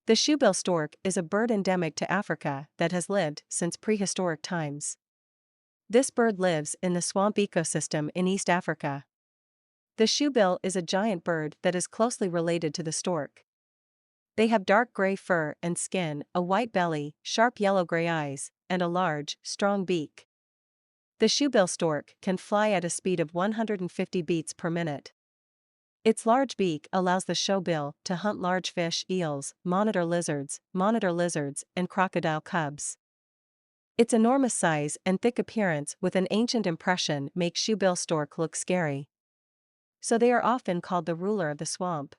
The shoebill stork is a bird endemic to Africa that has lived since prehistoric times. This bird lives in the swamp ecosystem in East Africa. The shoebill is a giant bird that is closely related to the stork. They have dark gray fur and skin, a white belly, sharp yellow-gray eyes, and a large, strong beak. The shoebill stork can fly at a speed of 150 beats per minute. Its large beak allows the shoebill to hunt large fish, eels, monitor lizards, and crocodile cubs. Its enormous size and thick appearance with an ancient impression make shoebill stork look scary. So they are often called the ruler of the swamp.